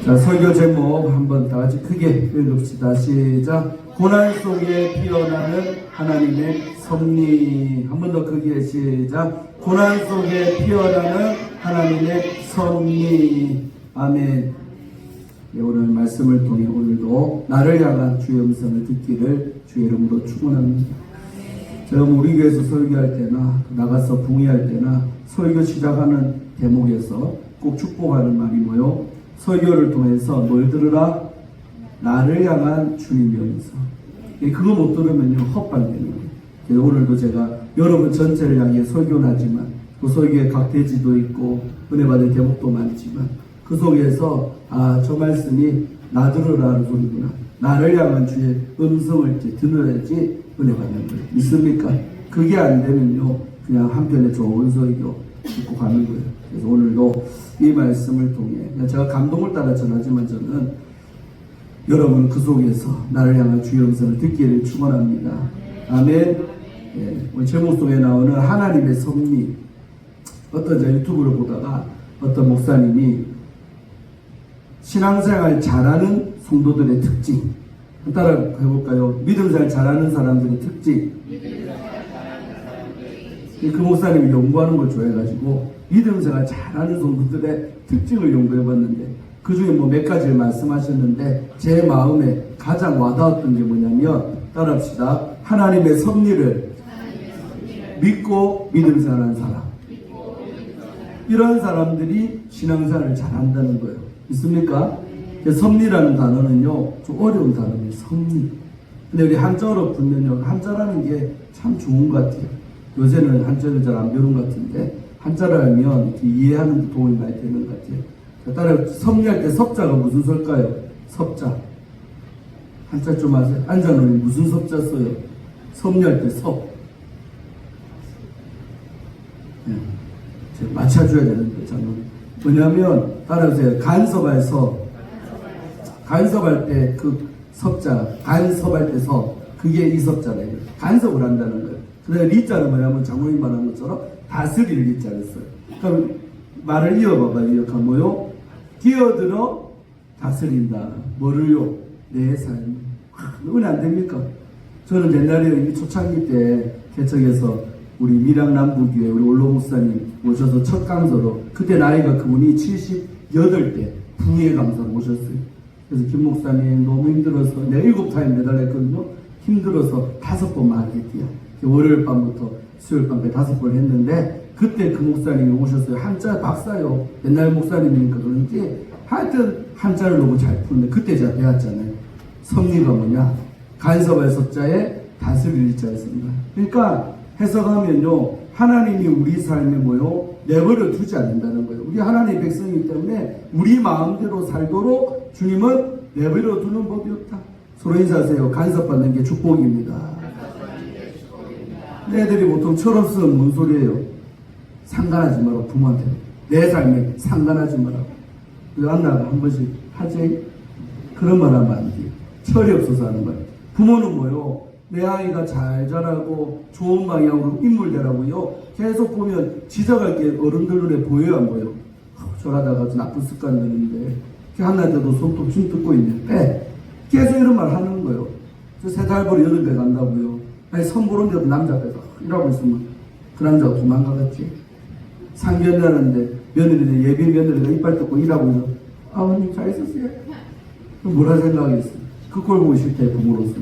자, 설교 제목 한번 다 같이 크게 읽읍시다. 시작. 고난 속에 피어나는 하나님의 섭리. 한 번 더 크게 시작. 고난 속에 피어나는 하나님의 섭리. 아멘. 네, 오늘 말씀을 통해 오늘도 나를 향한 주의 음성을 듣기를 주의 이름으로 축원합니다. 제가 우리 교회에서 설교할 때나 나가서 붕의할 때나 설교 시작하는 대목에서 꼭 축복하는 말이 뭐요? 설교를 통해서 뭘 들으라? 나를 향한 주님의 음성. 그거 못 들으면요 헛발되는 거예요. 그래서 오늘도 제가 여러분 전체를 향해 설교는 하지만 그 설교에 각대지도 있고 은혜 받을 대목도 많지만 그 속에서 저 말씀이 나 들으라는 소리구나. 나를 향한 주의 음성을 들어야지 은혜 받는 거예요. 믿습니까? 그게 안 되면요 그냥 한편의 좋은 설교 듣고 가는 거예요. 그래서 오늘도 이 말씀을 통해 제가 감동을 따라 전하지만 저는 여러분 그 속에서 나를 향한 주의 음성을 듣기를 축원합니다. 아멘. 예, 오늘 제목 속에 나오는 하나님의 섭리. 어떤 저 유튜브를 보다가 어떤 목사님이 신앙생활 잘하는 성도들의 특징 따라 해볼까요? 믿음생활 잘하는 사람들의 특징. 그 목사님이 연구하는 걸 좋아해가지고 믿음생활 잘하는 성도들의 특징을 연구해봤는데 그 중에 뭐 몇 가지를 말씀하셨는데 제 마음에 가장 와닿았던 게 뭐냐면 따라합시다. 하나님의 섭리를 믿고 믿음생활하는 사람. 이런 사람들이 신앙생활을 잘한다는 거예요. 있습니까? 섭리라는 단어는요 좀 어려운 단어예요. 섭리. 근데 우리 한자어로 풀면요 한자라는 게 참 좋은 것 같아요. 요새는 한자를 잘 안 배우는 것 같은데 한자를 알면 이해하는 데 도움이 많이 되는 것 같아요. 따라 섭리할 때 섭자가 무슨 설까요? 섭자. 한자 좀 아세요? 앉아놓으면 무슨 섭자 써요? 섭리할 때 섭. 네. 제가 맞춰줘야 되는데 저는 뭐냐면 따라하세요. 간섭할 섭. 간섭할 때 그 섭자, 간섭할 때 섭. 그게 이 섭자래요. 간섭을 한다는 거예요. 그다음에 리자는 뭐냐면 장로님 말한 것처럼 다스릴 리자를 써요. 그럼 말을 이어봐봐요. 이어가 뭐요? 끼어들어 다스린다. 뭐를요? 내 삶. 은혜 안 됩니까? 저는 옛날에 초창기 때 개척에서 우리 밀양 남부교회 우리 올로 목사님 오셔서 첫 강서로 그때 나이가 그분이 78대 부의 강사로 오셨어요. 그래서 김 목사님 너무 힘들어서 내가 7타임 매달렸거든요. 힘들어서 5번만 하겠대요. 월요일 밤부터 수요일 밤까지 5번 했는데 그때 그 목사님이 오셨어요. 한자 박사요. 옛날 목사님이니까 그런지 하여튼 한자를 너무 잘 푸는데 그때 제가 배웠잖아요. 섭리가 뭐냐? 간섭할 섭자에 다스릴 일자였습니다. 그러니까 해석하면요 하나님이 우리 삶에 뭐요? 내버려 두지 않는다는 거예요. 우리 하나님의 백성이기 때문에 우리 마음대로 살도록 주님은 내버려 두는 법이 없다. 서로 인사하세요. 간섭받는 게 축복입니다. 애들이 보통 철없으면 뭔 소리예요? 상관하지 마라. 부모한테 내 삶에 상관하지 마라. 안나가 한 번씩 하지? 그런 말 하면 안 돼요. 철이 없어서 하는 말. 부모는 뭐요? 내 아이가 잘 자라고 좋은 방향으로 인물되라고요. 계속 보면 지적할 게 어른들 눈에 보여요, 안 보여? 저러다가 나쁜 습관 드는데 하나한테도 손톱 좀 뜯고 있네. 빼. 계속 이런 말 하는 거예요. 저 세 달 벌이 8배 간다고요. 아니 선 보는데도 남자 앞에서 이러고 있으면 그 남자가 도망가겠지. 상견례하는데 며느리는 예비 며느리가 이빨 뜯고 일하고 있어. 아버님 잘 있었어요? 뭐라 생각하겠어요? 그 꼴 보기 싫대 부모로서.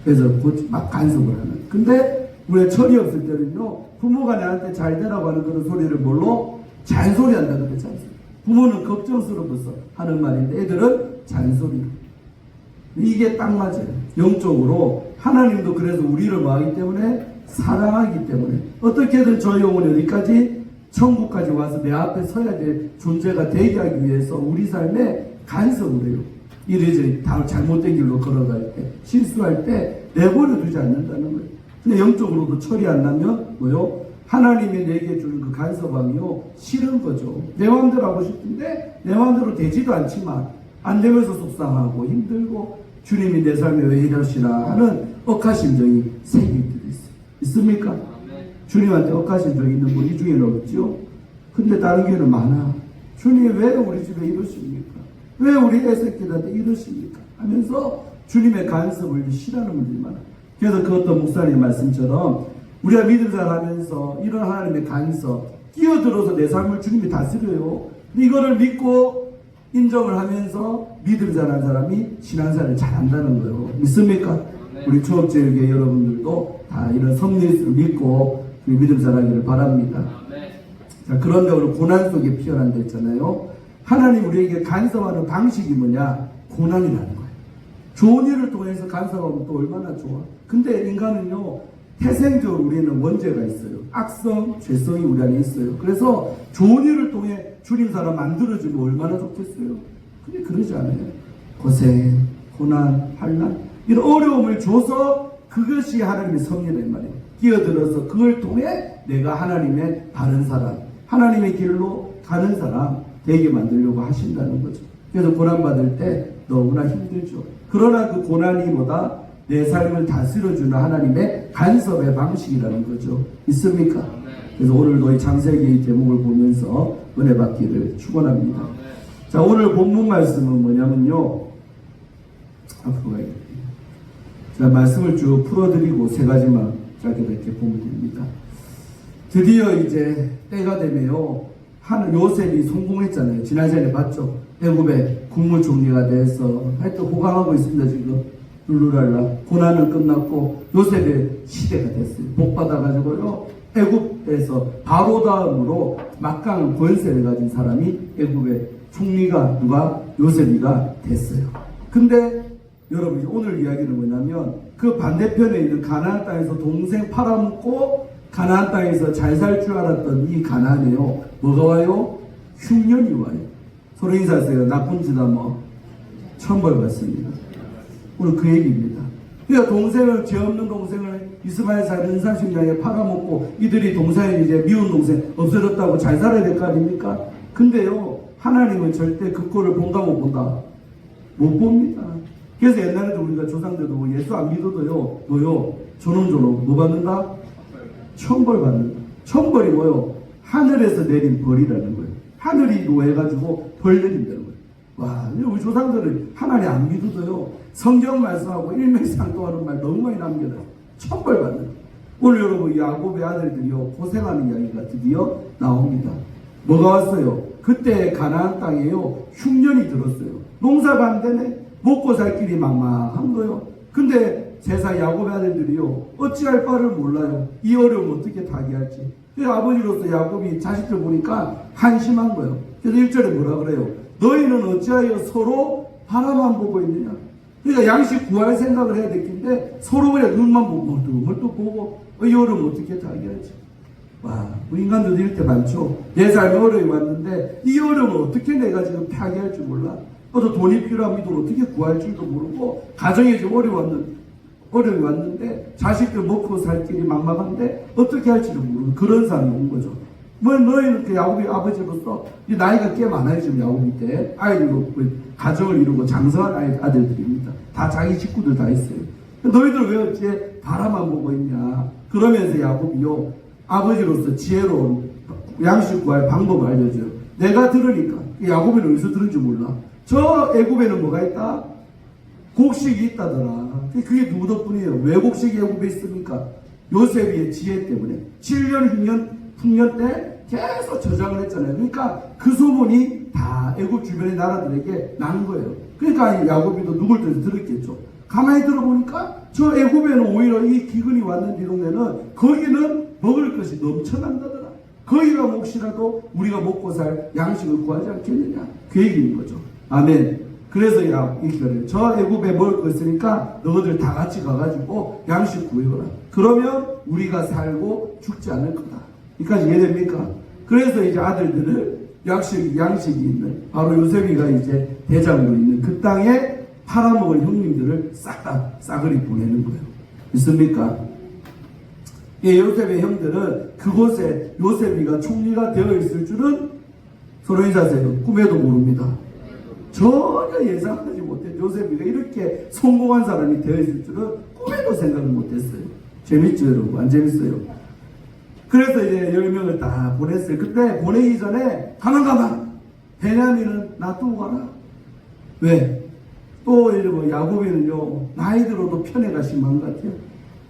그래서 막 간섭을 하는. 근데 우리가 철이 없을 때는요 부모가 나한테 잘 되라고 하는 그런 소리를 뭘로? 잔소리 한다 그래. 잔소리. 부모는 걱정스러워서 하는 말인데 애들은 잔소리로. 이게 딱 맞아요. 영적으로 하나님도 그래서 우리를 뭐하기 때문에 사랑하기 때문에 어떻게든 저 영혼이 어디까지? 천국까지 와서 내 앞에 서야 될 존재가 되게 하기 위해서 우리 삶에 간섭을 해요. 이래저래 다 잘못된 길로 걸어갈 때 실수할 때 내버려 두지 않는다는 거예요. 근데 영적으로도 처리 안 나면 뭐요? 하나님이 내게 주는 그 간섭함이요 싫은 거죠. 내 마음대로 하고 싶은데 내 마음대로 되지도 않지만 안 되면서 속상하고 힘들고 주님이 내 삶에 왜 이러시나 하는 억하심정이 생길 때도 있어요. 있습니까? 주님한테 억하심정이 있는 분 이 중에는 없죠. 근데 다른 교회는 많아. 주님 왜 우리 집에 이러십니까? 왜 우리 애새끼들한테 이러십니까? 하면서 주님의 간섭을 싫어하는 분들이 많아요. 그래서 그 어떤 목사님 말씀처럼 우리가 믿음 생활하면서 이런 하나님의 간섭 끼어들어서 내 삶을 주님이 다스려요. 근데 이거를 믿고 인정을 하면서 믿음 생활하는 사람이 신앙생활을 잘한다는 거예요. 믿습니까? 우리 초업제일교회 여러분들도 다 이런 섭리를 믿고 믿음 생활하기를 바랍니다. 자, 그런데 오늘 고난 속에 피어난다 했잖아요. 하나님 우리에게 간섭하는 방식이 뭐냐? 고난이라는 거예요. 좋은 일을 통해서 간섭하면 또 얼마나 좋아. 근데 인간은요, 태생적으로 우리는 원죄가 있어요. 악성, 죄성이 우리 안에 있어요. 그래서 좋은 일을 통해 주님 사람 만들어주면 얼마나 좋겠어요. 근데 그러지 않아요. 고생, 고난, 환난 이런 어려움을 줘서 그것이 하나님의 섭리란 말이에요. 끼어들어서 그걸 통해 내가 하나님의 바른 사람, 하나님의 길로 가는 사람 되게 만들려고 하신다는 거죠. 그래서 고난받을 때 너무나 힘들죠. 그러나 그 고난이 뭐다? 내 삶을 다스려주는 하나님의 간섭의 방식이라는 거죠. 있습니까? 그래서 오늘도 이 창세기의 제목을 보면서 은혜 받기를 축원합니다. 자, 오늘 본문 말씀은 뭐냐면요. 앞으로 가야겠네요. 자, 말씀을 쭉 풀어드리고 세 가지만 짧게 이렇게 보면 됩니다. 드디어 이제 때가 되면요. 요셉이 성공했잖아요. 지난 시간에 봤죠. 애굽의 국무총리가 돼서 하여튼 호강하고 있습니다. 지금 룰루랄라. 고난은 끝났고 요셉의 시대가 됐어요. 복 받아가지고요. 애굽에서 바로 다음으로 막강한 권세를 가진 사람이 애굽의 총리가 누가? 요셉이가 됐어요. 근데 여러분 오늘 이야기는 뭐냐면 그 반대편에 있는 가나안 땅에서 동생 팔아먹고 가나안 땅에서 잘 살 줄 알았던 이 가나안에요. 뭐가 와요? 흉년이 와요. 서로 인사하세요. 나쁜 짓 하면 천벌 받습니다. 오늘 그 얘기입니다. 그러니까 동생을, 죄 없는 동생을 이스마엘 사는 은사식량에 팔아먹고 이들이 동생이 이제 미운 동생 없어졌다고 잘 살아야 될 거 아닙니까? 근데요, 하나님은 절대 그 꼴을 본다 못 본다? 못 봅니다. 그래서 옛날에도 우리가 조상들도 예수 안 믿어도요, 뭐요? 조놈조놈 뭐 받는다? 천벌 받는다. 천벌이 뭐요? 하늘에서 내린 벌이라는 거예요. 하늘이 노해가지고 벌 내린다는 거예요. 와, 우리 조상들은 하나님 안 믿어도요, 성경 말씀하고 일맥상통하는 말 너무 많이 남겨놔요. 천벌 받는 거예요. 오늘 여러분, 야곱의 아들들이요, 고생하는 이야기가 드디어 나옵니다. 뭐가 왔어요? 그때 가나안 땅에요, 흉년이 들었어요. 농사가 안 되네? 먹고 살 길이 막막한 거예요. 근데 제사 야곱의 아들들이요, 어찌할 바를 몰라요. 이 어려움 어떻게 타개할지. 그래서 아버지로서 야곱이 자식들 보니까 한심한 거예요. 그래서 1절에 뭐라 그래요? 너희는 어찌하여 서로 바라만 보고 있느냐. 그러니까 양식 구할 생각을 해야 됐긴데 서로 그냥 눈만 보고 멀뚱멀뚱 보고 이 어려움 어떻게 타개할지. 와, 우리 인간들도 이럴 때 많죠. 내 삶에 어려움이 왔는데 이 어려움을 어떻게 내가 지금 타개할 줄 몰라. 또 돈이 필요한 믿음을 어떻게 구할 줄도 모르고 가정에 좀 어려움이 왔는데 자식들 먹고 살 길이 막막한데 어떻게 할지도 모르는 그런 사람이 온 거죠. 뭐 너희는 그 야곱이 아버지로서 나이가 꽤 많아요. 지금 야곱이 때 아이들로 가정을 이루고 장성한 아들들입니다. 다 자기 식구들 다 있어요. 너희들 왜 어째 바라만 보고 있냐. 그러면서 야곱이요, 아버지로서 지혜로운 양식 구할 방법을 알려줘요. 내가 들으니까 야곱이는 어디서 들은 줄 몰라. 저 애굽에는 뭐가 있다? 곡식이 있다더라. 그게 누구 덕분이에요? 왜 곡식이 애굽에 있습니까? 요셉의 지혜 때문에. 7년 풍년 때 계속 저장을 했잖아요. 그러니까 그 소문이 다 애굽 주변의 나라들에게 난 거예요. 그러니까 야곱이도 누굴 때서 들었겠죠. 가만히 들어보니까 저 애굽에는 오히려 이 기근이 왔는 이 동네는 거기는 먹을 것이 넘쳐난다더라. 거기가 혹시라도 우리가 먹고 살 양식을 구하지 않겠느냐. 그 얘기인 거죠. 아멘. 그래서 이렇게 그래요. 저 애굽에 먹을 거 있으니까 너희들 다 같이 가가지고 양식 구해오라. 그러면 우리가 살고 죽지 않을 거다. 여기까지 이해됩니까? 그래서 이제 아들들을 양식이 있는 바로 요셉이가 이제 대장으로 있는 그 땅에 팔아먹을 형님들을 싸그리 보내는 거예요. 있습니까? 이 요셉의 형들은 그곳에 요셉이가 총리가 되어 있을 줄은 서로 인사하세요. 꿈에도 모릅니다. 전혀 예상하지 못했죠. 요셉이가 이렇게 성공한 사람이 되어 있을 줄은 꿈에도 생각을 못했어요. 재밌죠, 여러분? 안 재밌어요? 그래서 이제 10명을 다 보냈어요. 그때 보내기 전에 가만 베냐민은 놔두고 가라. 왜? 또 뭐 야곱이는요 나이 들어도 편애가 심한 것 같아요.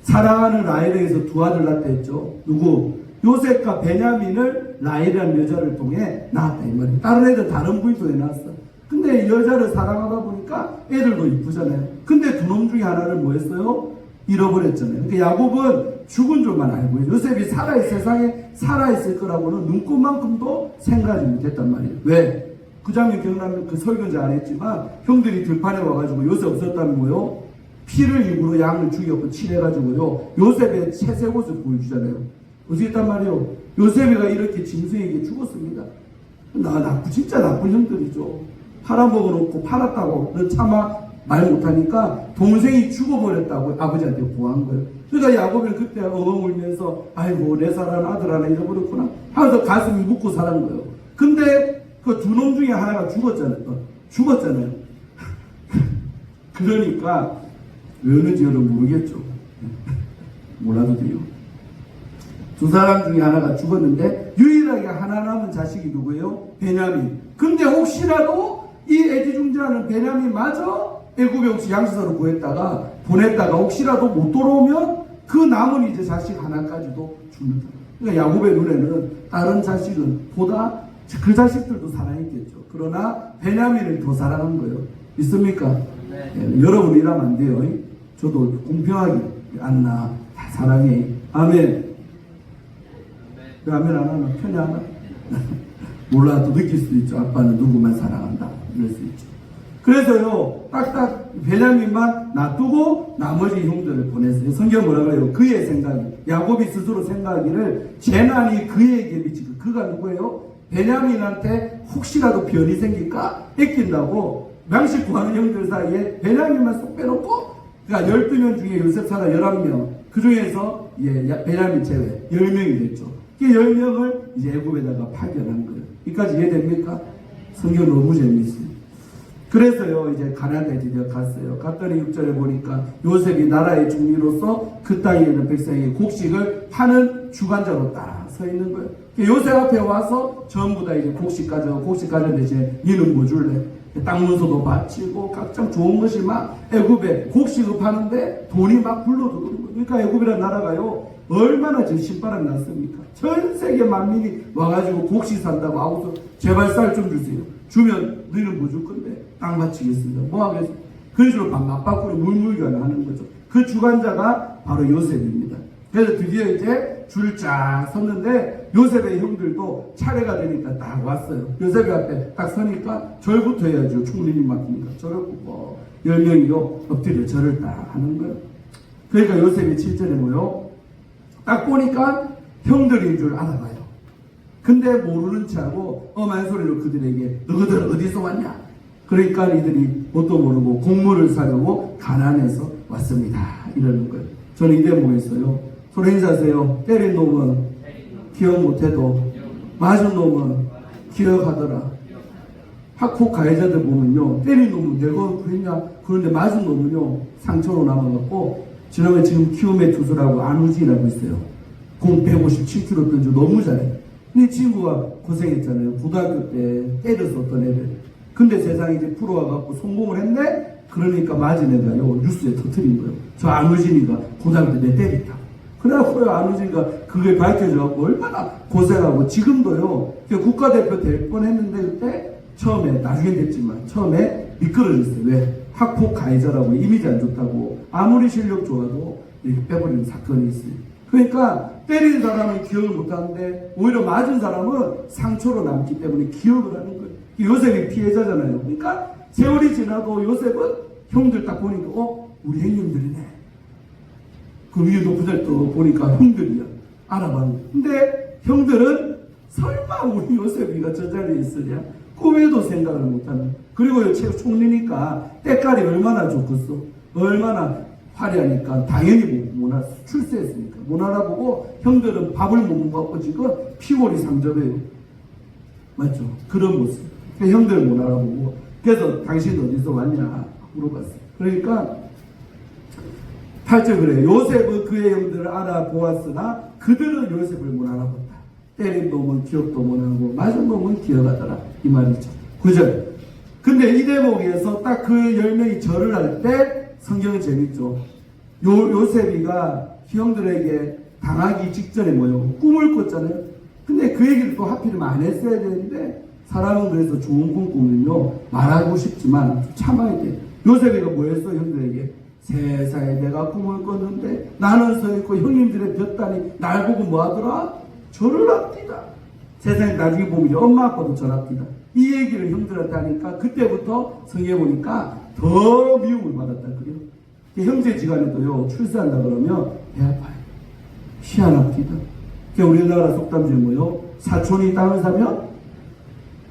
사랑하는 라헬에게서 두 아들 낳다 했죠. 누구? 요셉과 베냐민을 라헬이라는 여자를 통해 낳았다 이 말이에요. 다른 애들 다른 부인도 낳았어. 근데 여자를 사랑하다 보니까 애들도 이쁘잖아요. 근데 두 놈 중에 하나를 뭐 했어요? 잃어버렸잖아요. 그러니까 야곱은 죽은 줄만 알고 요셉이 세상에 살아있을 거라고는 눈꼽만큼도 생각하지 못했단 말이에요. 왜? 그 장면 기억나면 그 설교자 안 했지만 형들이 들판에 와가지고 요셉 없었다는 거요. 피를 입으로 양을 죽였고 칠해가지고요. 요셉의 채색 옷을 보여주잖아요. 어떻게 했단 말이에요? 요셉이가 이렇게 짐승에게 죽었습니다. 진짜 나쁜 형들이죠. 팔아먹어놓고 팔았다고 너 차마 말 못하니까 동생이 죽어버렸다고 아버지한테 고한 거예요. 그러니까 야곱은 그때 엉엉 울면서 아이고 내 사랑하는 아들 하나 잃어버렸구나 하면서 가슴이 묻고 살은 거예요. 근데 그 두 놈 중에 하나가 죽었잖아요. 그러니까 왜 그런지 여러분 모르겠죠. 몰라도 돼요. 두 사람 중에 하나가 죽었는데 유일하게 하나 남은 자식이 누구예요? 베냐민. 근데 혹시라도 이 애지중지하는 베냐민마저 애굽에 혹시 양식사로 구했다가 보냈다가 혹시라도 못 돌아오면 그 남은 이제 자식 하나까지도 죽는다. 그러니까 야곱의 눈에는 다른 자식은 보다 그 자식들도 사랑했겠죠. 그러나 베냐민을 더 사랑한 거예요. 있습니까? 네. 여러분 이러면 안 돼요. 저도 공평하게 안나 다 사랑해. 아멘. 왜 아멘 안 하나? 편히 하나? 몰라도 느낄 수도 있죠. 아빠는 누구만 사랑한다. 이럴 수 있죠. 그래서요, 딱딱 베냐민만 놔두고 나머지 형들을 보냈어요. 성경 뭐라 그래요? 그의 생각이, 야곱이 스스로 생각하기를 재난이 그에게 미치고, 그가 누구예요? 베냐민한테 혹시라도 변이 생길까? 뺏긴다고 명식 구하는 형들 사이에 베냐민만 쏙 빼놓고, 그러니까 12명 중에 요셉 사람 11명, 그 중에서 베냐민 제외 10명이 됐죠. 그 10명을 이제 애굽에다가 파견한 거예요. 여기까지 이해됩니까? 성경 너무 재밌어요. 그래서요, 이제 가나안에 드디어 갔어요. 갔더니 6절에 보니까 요셉이 나라의 중리로서 그 땅에 있는 백성에게 곡식을 파는 주관자로 딱 서 있는 거예요. 요셉 앞에 와서 전부 다 이제 곡식 가져는데 이제 니는 뭐 줄래? 땅 문서도 바치고 각종 좋은 것이 막 애굽에 곡식을 파는데 돈이 막 불러들어오는 거예요. 그러니까 애굽이라는 나라가요, 얼마나 지금 신바람 났습니까? 전 세계 만민이 와가지고 곡식 산다고 하고서 제발 쌀 좀 주세요. 주면 너희는 뭐 줄 건데? 땅 바치겠습니다. 뭐 하겠어? 그런 식으로 맞바꾸로 물물교환을 하는 거죠. 그 주관자가 바로 요셉입니다. 그래서 드디어 이제 줄 쫙 섰는데 요셉의 형들도 차례가 되니까 딱 왔어요. 요셉이 앞에 딱 서니까 절부터 해야죠. 총리님 맡기니까 절을 굽고 10명이요 엎드려 절을 딱 하는 거예요. 그러니까 요셉이 7절에 뭐요? 딱 보니까 형들인 줄 알아봐요. 근데 모르는 체하고 엄한 소리로 그들에게 너희들 어디서 왔냐? 그러니까 이들이 뭣도 모르고 곡물을 사려고 가나안에서 왔습니다. 이러는 거예요. 저는 이 대목에서요. 서로 인사하세요. 때린 놈은 기억 못해도 맞은 놈은 기억하더라. 학폭 가해자들 보면요. 때린 놈은 내가 그랬냐? 그런데 맞은 놈은요. 상처로 남아갖고 지난번에 지금 키움의 투수라고 안우진이라고 있어요. 공 157kg 던져 너무 잘해. 이 친구가 고생했잖아요. 고등학교 때 때려서 어떤 애들. 근데 세상에 이제 프로 와갖고 성공을 했네? 그러니까 맞은 애가요. 뉴스에 터뜨린 거예요. 저 안우진이가 고등학교 때 때렸다. 그래갖고요, 안우진이가 그게 밝혀져갖고 얼마나 고생하고 지금도요, 국가대표 될 뻔했는데 그때 처음에, 나중엔 됐지만 처음에 미끄러졌어요. 왜? 학폭 가해자라고 이미지 안 좋다고 아무리 실력 좋아도 이렇게 빼버리는 사건이 있어요. 그러니까 때린 사람은 기억을 못하는데 오히려 맞은 사람은 상처로 남기 때문에 기억을 하는 거예요. 요셉이 피해자잖아요. 그러니까 세월이 지나도 요셉은 형들 딱 보니까 우리 형님들이네. 그 위에 높은 또 보니까 형들이야. 알아봤는데 근데 형들은 설마 우리 요셉이가 저 자리에 있으냐? 꿈에도 생각을 못하는. 그리고 총리니까 때깔이 얼마나 좋겠어. 얼마나 화려하니까 당연히 못 알아. 출세했으니까 못 알아보고 형들은 밥을 못 먹고 지금 피골이 상접해요. 맞죠? 그런 모습. 형들은 못 알아보고 그래서 당신 어디서 왔냐 물어봤어요. 그러니까 8절 그래요. 요셉은 그의 형들을 알아보았으나 그들은 요셉을 못 알아본다. 때린 놈은 기억도 못하고 맞은 놈은 기억하더라. 이 말이죠. 9절 근데 이 대목에서 딱 그 10명이 절을 할 때 성경은 재밌죠. 요셉이가 형들에게 당하기 직전에 뭐요? 꿈을 꿨잖아요. 근데 그 얘기를 또 하필이면 안 했어야 되는데 사람은 그래서 좋은 꿈 꾸면요 말하고 싶지만 참아야 돼. 요셉이가 뭐 했어? 형들에게 세상에 내가 꿈을 꿨는데 나는 서 있고 형님들의 볕단이 날 보고 뭐 하더라? 절을 합디다. 세상에 나중에 보면 엄마 아빠도 절 합디다. 이 얘기를 형들한테 하니까 그때부터 성경에 보니까 더 미움을 받았다 그래요. 형제지간에도요 출세한다 그러면 배 아파요. 희한합디다. 우리나라 속담 중에 뭐요? 사촌이 땅을 사면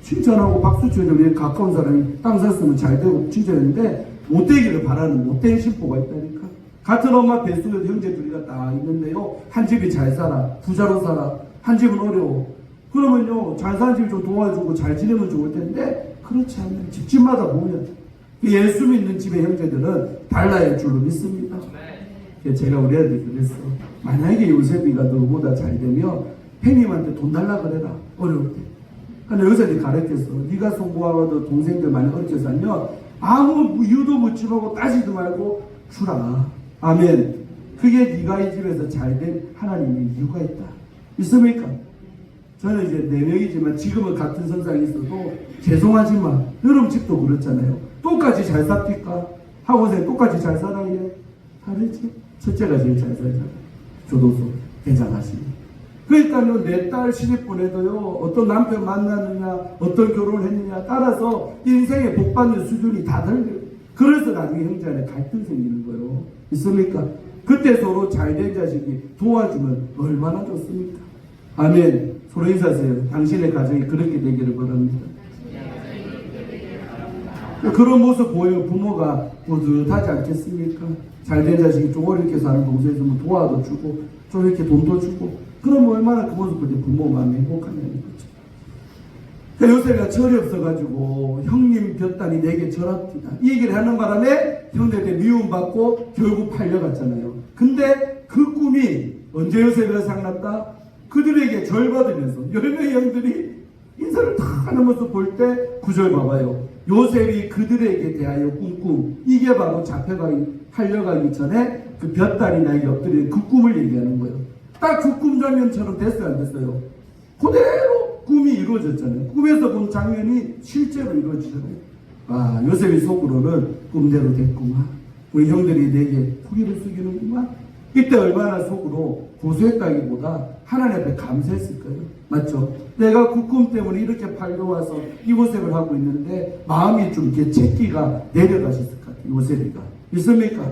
칭찬하고 박수 쳐주고 우리 가까운 사람이 땅 샀으면 잘 되고 칭찬했는데 못되기를 바라는 못된 심보가 있다니까. 같은 엄마 뱃속에도 형제 둘이가 딱 있는데요 한 집이 잘 살아 부자로 살아 한 집은 어려워. 그러면요 잘 사는 집이 좀 도와주고 잘 지내면 좋을 텐데 그렇지 않아요. 집집마다 보면 예수 믿는 집의 형제들은 달라야 줄로 믿습니다. 제가 우리 애들 그랬어. 만약에 요셉이가 너보다 잘 되면 형님한테 돈 달라 그래라 어려울 때. 근데 요셉이 가르쳤어. 네가 송구하고도 동생들 많이 어렵게 살면 아무 이유도 묻지 말고 따지도 말고 주라. 아멘. 그게 네가 이 집에서 잘된 하나님의 이유가 있다. 있습니까? 저는 이제 4명이지만 지금은 같은 선상에 있어도 죄송하지만 여러분 집도 그렇잖아요. 똑같이 잘 삽니까? 학원생 똑같이 잘 살아요? 다르지? 첫째가 제일 잘 살잖아요. 교도소 대장하시니. 그러니까요 내 딸 시집 보내도요 어떤 남편 만나느냐 어떤 결혼을 했느냐 따라서 인생에 복받는 수준이 다 달라요. 그래서 나중에 형제 안에 갈등 생기는 거예요. 있습니까? 그때 서로 잘된 자식이 도와주면 얼마나 좋습니까? 아멘. 서로 인사하세요. 당신의 가정이 그렇게 되기를 바랍니다. 그런 모습 보여 부모가 뿌듯하지 않겠습니까? 잘된 자식이 좀 어렵게 사는 동생 있으면 도와도 주고 좀 이렇게 돈도 주고 그러면 얼마나 그 모습 볼 때 부모 마음이 행복하냐는 거죠. 그러니까 요셉이가 철이 없어가지고 형님 볕단이 내게 절합디다 이 얘기를 하는 바람에 형들에게 미움받고 결국 팔려갔잖아요. 근데 그 꿈이 언제 요셉이가 생각났다? 그들에게 절받으면서 10명의 형들이 인사를 다 하는 모습 볼 때 9절 봐봐요. 요셉이 그들에게 대하여 꿈꿈 이게 바로 팔려가기 전에 그 볕단이 나에게 엎드리는 그 꿈을 얘기하는 거예요. 딱 그 꿈 장면처럼 됐어요 안 됐어요? 그대로 꿈이 이루어졌잖아요. 꿈에서 본 장면이 실제로 이루어지잖아요. 아 요셉이 속으로는 꿈대로 됐구만. 우리 형들이 내게 고개를 숙이는구만. 이때 얼마나 속으로 고소했다기보다 하나님 앞에 감사했을 거예요. 맞죠? 내가 그 꿈 때문에 이렇게 팔려와서 이 요셉을 하고 있는데 마음이 좀 이렇게 채기가 내려가셨을 것 같아요. 요셉이가. 있습니까?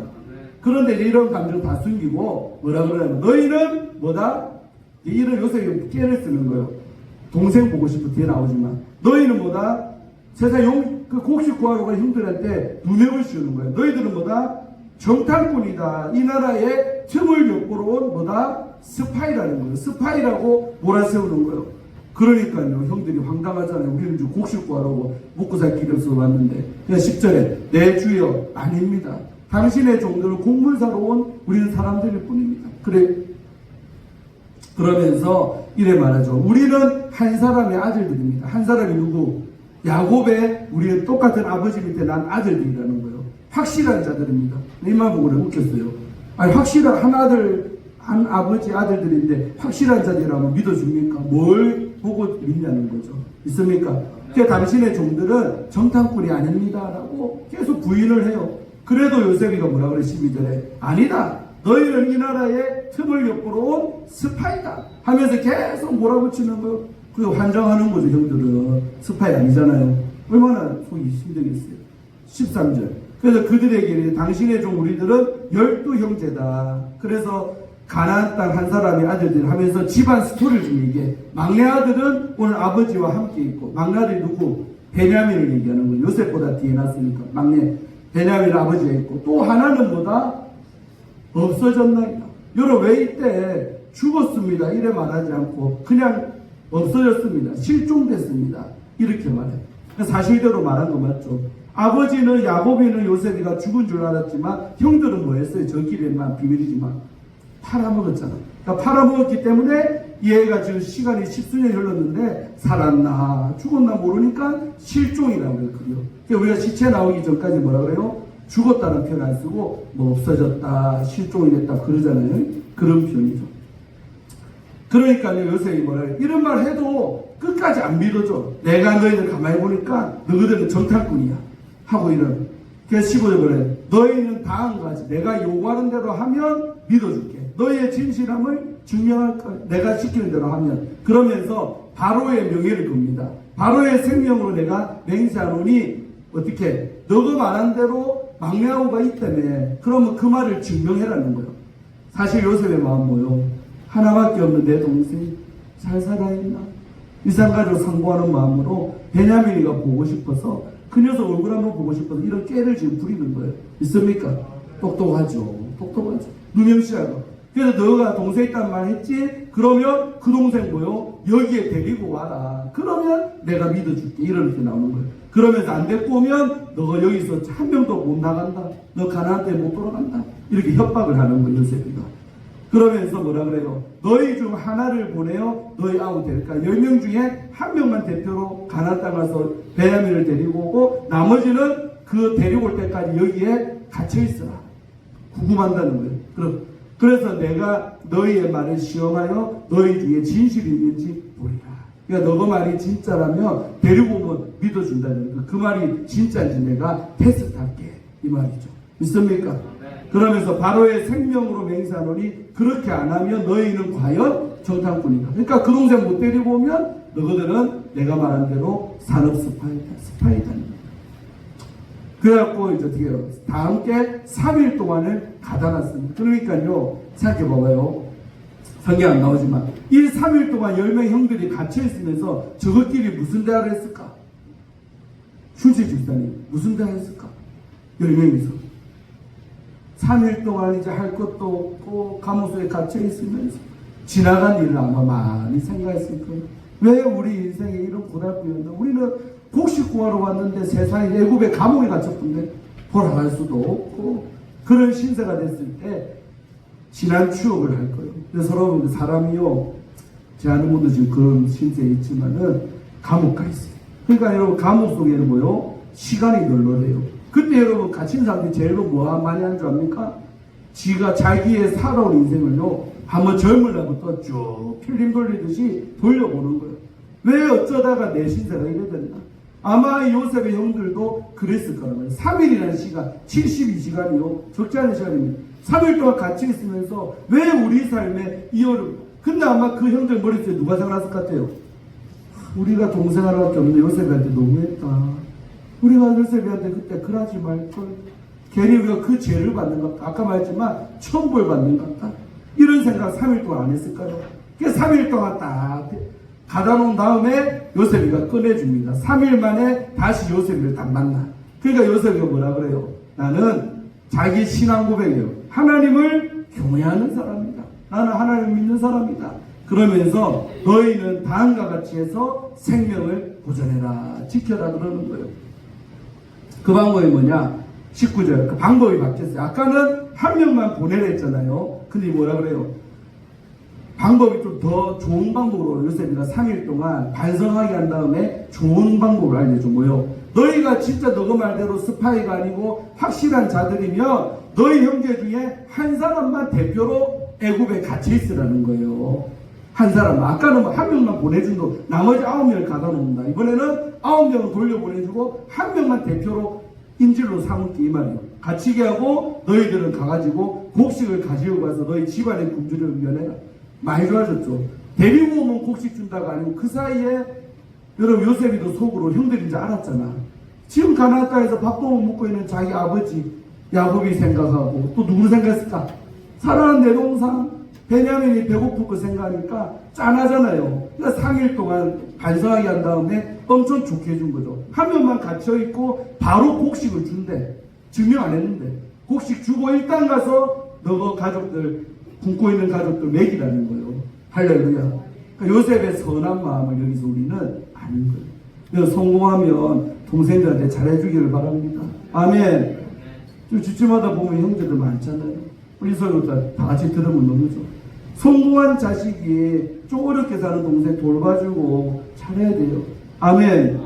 그런데 이런 감정 다 숨기고 뭐라 그러냐면 너희는 뭐다? 이런 요셉이 깨를 쓰는 거예요. 동생 보고 싶어 뒤에 나오지만 너희는 뭐다? 세상 그 곡식 구하러 간 형들한테 누명을 씌우는 거예요. 너희들은 뭐다? 정탐꾼이다. 이 나라에 틈을 엿보러 온 뭐다? 스파이라는 거예요. 스파이라고 몰아세우는 거예요. 그러니까요 형들이 황당하잖아요. 우리는 지금 곡식 구하러 먹고 살 길이 없어서 왔는데 그냥 10절에 내 주여 아닙니다. 당신의 종들을 곡물 사러 온 우리는 사람들일 뿐입니다. 그래 그러면서 이래 말하죠. 우리는 한 사람의 아들들입니다. 한 사람이 누구? 야곱의 우리는 똑같은 아버지 밑에 난 아들들이라는 거예요. 확실한 자들입니다. 이만 보고 웃겼어요. 아니 확실한 한 아들 한 아버지 아들들인데 확실한 자들이라면 믿어줍니까? 뭘 보고 믿냐는 거죠. 있습니까? 그러니까 당신의 종들은 정탐꾼이 아닙니다 라고 계속 부인을 해요. 그래도 요셉이가 뭐라 그래 12절에 아니다. 너희는 이 나라의 틈을 엿보러 온 스파이다 하면서 계속 몰아붙이는 거예요. 그 환장하는 거죠. 형들은 스파이 아니잖아요. 얼마나 속이 힘들겠어요. 13절 그래서 그들에게 당신의 종 우리들은 12형제다. 그래서 가나안 땅 한 사람의 아들들 하면서 집안 스토리를 좀 얘기해. 막내 아들은 오늘 아버지와 함께 있고 막내 아들이 누구? 베냐민을 얘기하는 거예요. 요셉보다 뒤에 났으니까 막내 베냐민 아버지가 있고 또 하나는 뭐다? 없어졌나이다. 여러분 왜 이때 죽었습니다 이래 말하지 않고 그냥 없어졌습니다. 실종됐습니다. 이렇게 말해요. 사실대로 말한 거 맞죠? 아버지는 야곱이는 요셉이가 죽은 줄 알았지만 형들은 뭐 했어요? 저끼리만 비밀이지만 팔아먹었잖아. 그러니까 팔아먹었기 때문에 얘가 지금 시간이 십수년이 흘렀는데 살았나 죽었나 모르니까 실종이라고 그래요. 우리가 시체 나오기 전까지 뭐라 그래요? 죽었다는 표현 안 쓰고 뭐 없어졌다, 실종이 됐다 그러잖아요. 그런 표현이죠. 그러니까요, 요새 뭐라 해요? 이런 말 해도 끝까지 안 믿어줘. 내가 너희들 가만히 보니까 너희들은 정탐꾼이야 하고 이런. 그래서 15절 그래. 너희는 다 한 가지 내가 요구하는 대로 하면 믿어줄게. 너희의 진실함을 증명할 거야. 내가 시키는 대로 하면. 그러면서 바로의 명예를 겁니다. 바로의 생명으로 내가 맹세하노니 어떻게? 너가 말한 대로 막내아우가 있다며. 그러면 그 말을 증명해라는 거예요. 사실 요셉의 마음 뭐요? 하나밖에 없는 내 동생이 잘 살아있나? 이산가족 상고하는 마음으로 베냐민이가 보고 싶어서 그 녀석 얼굴 한번 보고 싶어서 이런 깨를 지금 부리는 거예요. 있습니까? 똑똑하죠. 똑똑하죠. 누명시하고. 그래서 너가 동생 있단 말 했지? 그러면 그 동생 뭐요? 여기에 데리고 와라. 그러면 내가 믿어줄게. 이렇게 나오는 거예요. 그러면서 안 데리고 오면 너가 여기서 한 명도 못 나간다. 너 가나안 때 못 돌아간다. 이렇게 협박을 하는 거예요. 요셉이가. 그러면서 뭐라 그래요? 너희 중 하나를 보내요. 너희 아우 될까? 10명 중에 한 명만 대표로 가나안 땅 가서 베냐민을 데리고 오고 나머지는 그 데리고 올 때까지 여기에 갇혀 있어라. 구금한다는 거예요. 그래서 내가 너희의 말을 시험하여 너희 중에 진실이 있는지 보리라. 그러니까 너가 말이 진짜라면 데리고 오면 믿어준다는 거예요. 그 말이 진짜인지 내가 테스트할게. 이 말이죠. 믿습니까? 그러면서 바로의 생명으로 맹세하노니 그렇게 안 하면 너희는 과연 정탐꾼인가? 그러니까 그 동생 못 데리고 오면 너희들은 내가 말한 대로 산업 스파이다. 그래갖고 이제 어떻게 해요? 다 함께 3일 동안을 가다놨습니다. 그러니까요, 생각해봐봐요. 성경 안 나오지만 이 3일 동안 10명의 형들이 갇혀있으면서 저것끼리 무슨 대화를 했을까? 슈지 집사님 무슨 대화를 했을까? 10명이서 3일 동안 이제 할 것도 없고 감옥소에 갇혀있으면서 지나간 일을 아마 많이 생각했을 거예요. 왜 우리 인생에 이런 고달프였나? 우리는 곡식 구하러 왔는데 세상에 애굽의 감옥에 갇혔던데 돌아갈 수도 없고 그런 신세가 됐을 때 지난 추억을 할 거예요. 그래서 여러분 사람이요, 제 아는 분도 지금 그런 신세에 있지만은 감옥 가 있어요. 그러니까 여러분 감옥 속에는 뭐요? 시간이 널널해요. 그때 여러분 갇힌 사람들이 제일 뭐 많이 한 줄 압니까? 지가 자기의 살아온 인생을요 한번 젊을 날부터 쭉 필름 돌리듯이 돌려보는 거예요. 왜 어쩌다가 내 신세가 이래 됐나? 아마 요셉의 형들도 그랬을 거란 말이에요. 3일이라는 시간, 72시간이요 적지 않은 시간입니다. 3일 동안 같이 있으면서 왜 우리 삶에 이 어려움? 근데 아마 그 형들 머릿속에 누가 생각났을 것 같아요? 우리가 동생 하나밖에 없는데 요셉한테 너무했다. 우리가 요셉한테 그때 그러지 말걸. 괜히 우리가 그 죄를 받는 것 같다. 아까 말했지만 천벌 받는 것 같다. 이런 생각 3일 동안 안 했을까요? 그래서 3일 동안 딱 가다 놓은 다음에 요셉이가 꺼내줍니다. 3일 만에 다시 요셉이를 딱 만나. 그러니까 요셉이가 뭐라 그래요? 나는 자기 신앙 고백이에요. 하나님을 경외하는 사람이다. 나는 하나님을 믿는 사람이다. 그러면서 너희는 다음과 같이 해서 생명을 보존해라. 지켜라. 그러는 거예요. 그 방법이 뭐냐? 19절. 그 방법이 바뀌었어요. 아까는 한 명만 보내라 했잖아요. 근데 뭐라 그래요? 방법이 좀 더 좋은 방법으로 요셉이가 3일 동안 반성하게 한 다음에 좋은 방법을 알려줘. 뭐요? 너희가 진짜 너가 말대로 스파이가 아니고 확실한 자들이면 너희 형제 중에 한 사람만 대표로 애굽에 같이 있으라는 거예요. 한 사람. 아까는 한 명만 보내준다고 나머지 9명을 가다 놓는다. 이번에는 9명을 돌려보내주고 한 명만 대표로 인질로 삼을게 이 말이에요. 갇히게 하고 너희들은 가가지고 곡식을 가지고 가서 너희 집안의 굶주림을 면해라. 많이 좋아졌죠. 데리고 오면 곡식 준다가 아니고 그 사이에 여러분 요셉이도 속으로 형들인 줄 알았잖아. 지금 가나안 땅에서 밥도 못 먹고 있는 자기 아버지 야곱이 생각하고 또 누구 생각했을까? 사랑하는 내 동상 베냐민이 배고플 거 생각하니까 짠하잖아요. 그러니까 3일 동안 반성하게 한 다음에 엄청 좋게 해준 거죠. 한 명만 갇혀있고 바로 곡식을 준대. 증명 안 했는데 곡식 주고 일단 가서 너가 가족들 굶고 있는 가족들 먹이라는 거예요. 할렐루야. 그러니까 요셉의 선한 마음을 여기서 우리는 아는 거예요. 그래서 성공하면 동생들한테 잘해주기를 바랍니다. 아멘. 주쯤마다 보면 형제들 많잖아요. 우리 서로 다 같이 들으면 너무 좋아. 성공한 자식이 좀 어렵게 사는 동생 돌봐주고 잘해야 돼요. 아멘.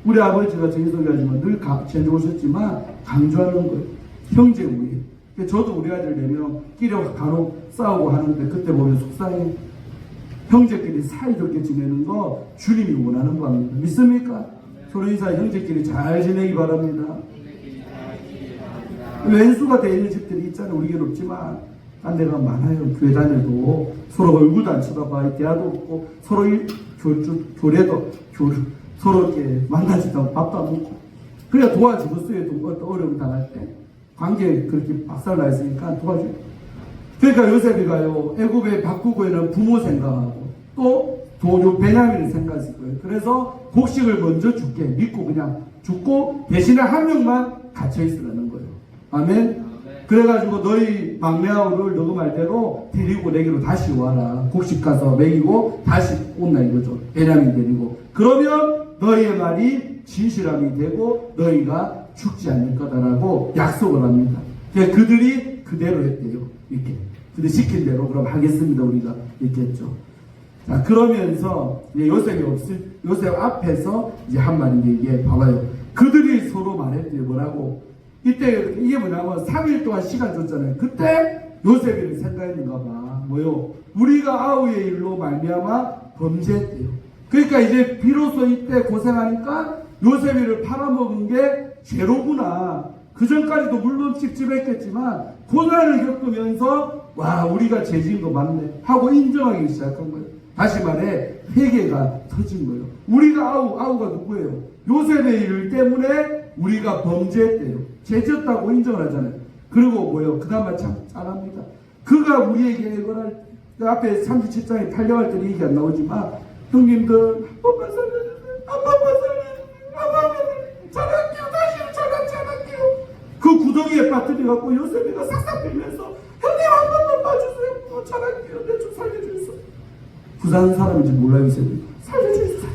우리 아버지가 정의소개하지만 늘 전해 오셨지만 강조하는 거예요. 형제 우애. 저도 우리 아들 4명 끼리 간혹 싸우고 하는데 그때 보면 속상해. 형제끼리 사이좋게 지내는 거 주님이 원하는 겁니다. 믿습니까? 서로 인사 형제끼리 잘 지내기 바랍니다. 왼수가 되어 있는 집들이 있잖아요. 우리에겐 없지만 딴 데가 많아요. 교회 다녀도 서로 얼굴도 안 쳐다봐. 대화도 없고 서로 교례도 서로 이렇게 만나지도 않고 밥도 안 먹고 그래야 도와주겠어요. 어려움 당할 때 관계 그렇게 박살나 있으니까 도와줘요. 그러니까 요셉이가요 애굽에 바꾸고에는 부모 생각하고 또 베냐민을 생각했을 거예요. 그래서 곡식을 먼저 줄게 믿고 그냥 죽고 대신에 한 명만 갇혀 있으라는 거예요. 아멘. 그래가지고 너희 막내 아우를 너그 말대로 데리고 내게로 다시 와라. 곡식 가서 먹이고 다시 온나 이거죠. 베냐민 데리고. 그러면 너희의 말이 진실함이 되고 너희가 죽지 않을 거다라고 약속을 합니다. 그들이 그대로 했대요. 이렇게. 근데 시킨 대로 그럼 하겠습니다. 우리가 이렇게 했죠. 자, 그러면서 요셉 앞에서 이제 한 말인데 이게 봐봐요. 그들이 서로 말했대요. 뭐라고? 이때 이게 뭐냐면 3일 동안 시간 줬잖아요. 그때 요셉이 생각했는가 봐. 뭐요? 우리가 아우의 일로 말미암아 범죄했대요. 그러니까 이제 비로소 이때 고생하니까 요셉이를 팔아먹은 게 죄로구나. 그 전까지도 물론 찝찝했겠지만 고난을 겪으면서 와 우리가 죄진 거 맞네 하고 인정하기 시작한 거예요. 다시 말해 회개가 터진 거예요. 우리가 아우가 누구예요? 요셉의 일 때문에 우리가 범죄했대요. 죄졌다고 인정을 하잖아요. 그리고 뭐요? 그 다음에 참 잘합니다. 그가 우리에게 해결할 그 앞에 37장에 탈려할 때는 얘기 안 나오지만 형님들 한 번만 살려주세요. 한 번만 살려주세요. 한 번만 잘할게요. 다시는 잘하지 않을게요. 그 구덩이에 빠뜨려갖고 요셉이가 싹싹 빌면서 형님 한 번만 봐주세요. 잘할게요. 내 좀 살려주세요. 부산 사람인지 몰라요. 요셉이 살려주세요.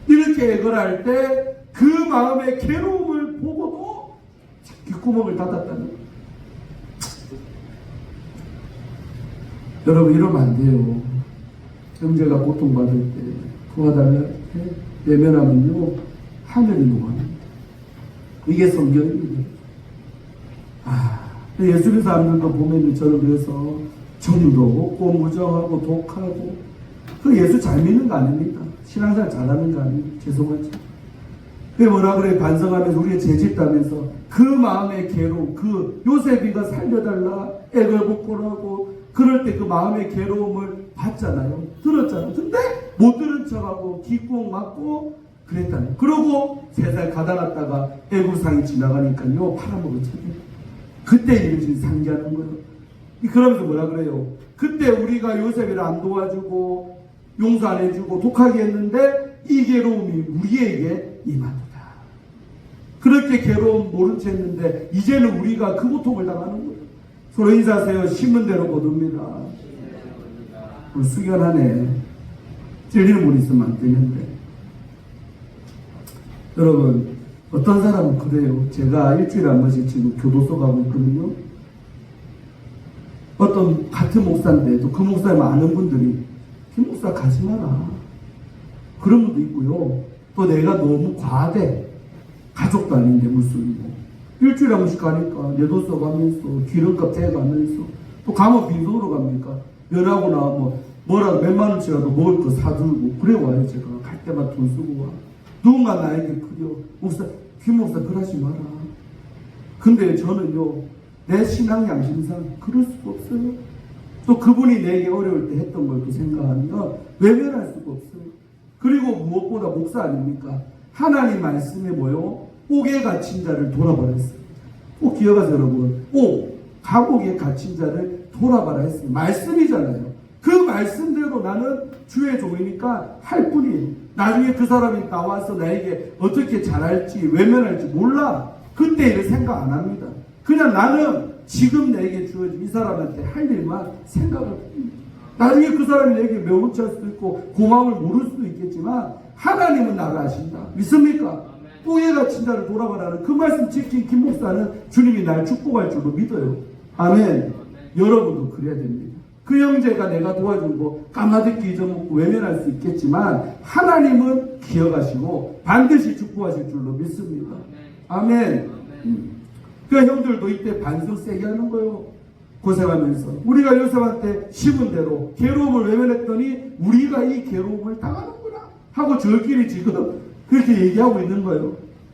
이렇게 해결할 때 그 마음의 괴로움을 보고도 귓구멍을 닫았다는 거예요. 여러분 이러면 안 돼요. 형제가 고통받을 때 도와달라 때 외면하면요 하늘이 녹아납니다. 이게 성경입니다. 예수 사람들도 보면 저는 그래서 정도 없고 무정하고 독하고 그 예수 잘 믿는 거 아닙니까? 신앙생활 잘하는 거 아닙니까? 죄송하죠. 왜 뭐라 그래 반성하면서 우리의 죄짓다면서 그 마음의 괴로움 그 요셉이가 살려달라 애걸복걸하고 그럴 때 그 마음의 괴로움을 봤잖아요. 들었잖아요. 근데 못 들은 척하고 뒷공 맞고 그랬다는. 그러고 3살 가다 놨다가 애국상이 지나가니까요 팔아먹은 척해요. 그때 이것이 상기하는 거예요. 그러면서 뭐라 그래요? 그때 우리가 요셉이를 안 도와주고 용서 안 해주고 독하게 했는데 이 괴로움이 우리에게 임한다. 그렇게 괴로움 모른 채 했는데 이제는 우리가 그 고통을 당하는 거예요. 서로 인사하세요. 심은 대로 거둡니다. 숙연하네. 찔리는 분 있으면 안 되는데. 여러분 어떤 사람은 그래요. 제가 일주일에 한 번씩 지금 교도소 가고 있거든요. 어떤 같은 목사인데도 그 목사님 아는 분들이 김 목사 가지 마라. 그런 분도 있고요. 또 내가 너무 과대. 가족도 아닌데 무슨 일주일에 한 번씩 가니까 내돈 써가면서 기름값 대가면서 또 가면 빈손으로 갑니까? 면하고 나면 뭐라도 몇만 원치라도 먹을 거 사들고 그래 와요. 제가 갈 때마다 돈 쓰고 와. 누군가 나에게 그려 목사 김 목사 그러지 마라. 근데 저는요 내 신앙 양심상 그럴 수가 없어요. 또 그분이 내게 어려울 때 했던 걸 또 생각하면 외면할 수가 없어요. 그리고 무엇보다 목사 아닙니까? 하나님 말씀에 뭐요? 옥에 갇힌 자를 돌아봐라 했어요. 꼭 기억하세요 여러분. 감옥에 갇힌 자를 돌아봐라 했어요. 말씀이잖아요. 그 말씀대로 나는 주의 종이니까 할 뿐이에요. 나중에 그 사람이 나와서 나에게 어떻게 잘할지 외면할지 몰라. 그때 일을 생각 안 합니다. 그냥 나는 지금 내게 주어진 이 사람한테 할 일만 생각을 합니다. 나중에 그 사람이 내게 매우치 할 수도 있고 고마움을 모를 수도 있겠지만 하나님은 나를 아신다. 믿습니까? 옥에 갇힌 자를 돌아가라는 그 말씀 지킨 김 목사는 주님이 날 축복할 줄로 믿어요. 아멘. 여러분도 그래야 됩니다. 그 형제가 내가 도와준 거 까마득히 잊어먹고 외면할 수 있겠지만 하나님은 기억하시고 반드시 축복하실 줄로 믿습니다. 아멘. 그 형들도 이때 반성 세게 하는 거예요. 고생하면서 우리가 요셉한테 심은 대로 괴로움을 외면했더니 우리가 이 괴로움을 당하는구나 하고 저끼리 지금 그렇게 얘기하고 있는 거예요.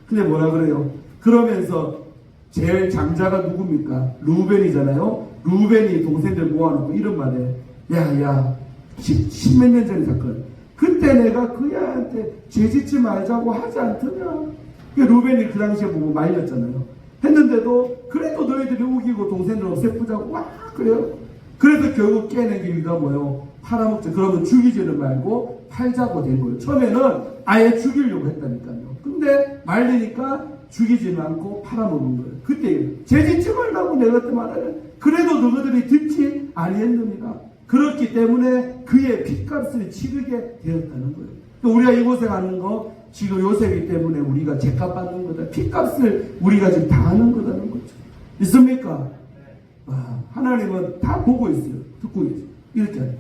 근데 뭐라 그래요? 그러면서 제일 장자가 누굽니까? 루벤이잖아요. 루벤이 동생들 모아놓고 이런 말에 야야 십몇 년 전의 사건, 그때 내가 그 애한테 죄짓지 말자고 하지 않더냐. 루벤이 그 당시에 보고 말렸잖아요. 했는데도 그래도 너희들이 우기고 동생들 없애보자고 와 그래요. 그래서 결국 깨낸 이유가 뭐예요? 팔아먹자. 그러면 죽이지는 말고 팔자고 된 거예요. 처음에는 아예 죽이려고 했다니까요. 근데 말리니까 죽이지는 않고 팔아먹은 거예요. 그때 죄짓지 말라고 내가 그때 말하는, 그래도 너희들이 듣지 아니했느니라. 그렇기 때문에 그의 핏값을 치르게 되었다는 거예요. 우리가 이곳에 가는 거 지금 요셉이 때문에 우리가 죄값 받는 거다. 핏값을 우리가 지금 다 하는 거다는 거죠. 있습니까? 하나님은 다 보고 있어요. 듣고 있어요. 이렇게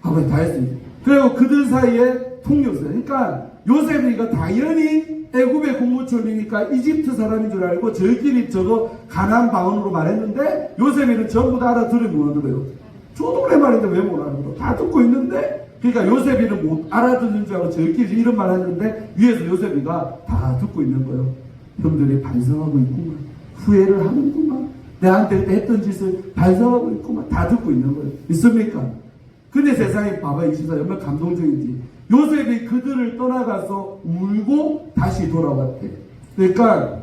아버지 다 했어요. 그리고 그들 사이에 통역을. 그러니까 요셉이가 당연히 애굽의 국무총리니까 이집트 사람인 줄 알고 저희끼리 저거 가나안 방언으로 말했는데 요셉이는 전부 다 알아들으면 못 알아들어요. 저도 그래 말인데 왜 못 알아들어? 다 듣고 있는데. 그러니까 요셉이는 못 알아듣는 줄 알고 저희끼리 이런 말 했는데 위에서 요셉이가 다 듣고 있는 거예요. 형들이 반성하고 있구만. 후회를 하는구만. 내한테 했던 짓을 반성하고 있구만. 다 듣고 있는 거예요. 있습니까? 근데 세상에 봐봐, 이 시사 얼마나 감동적인지. 요셉이 그들을 떠나가서 울고 다시 돌아왔대. 그러니까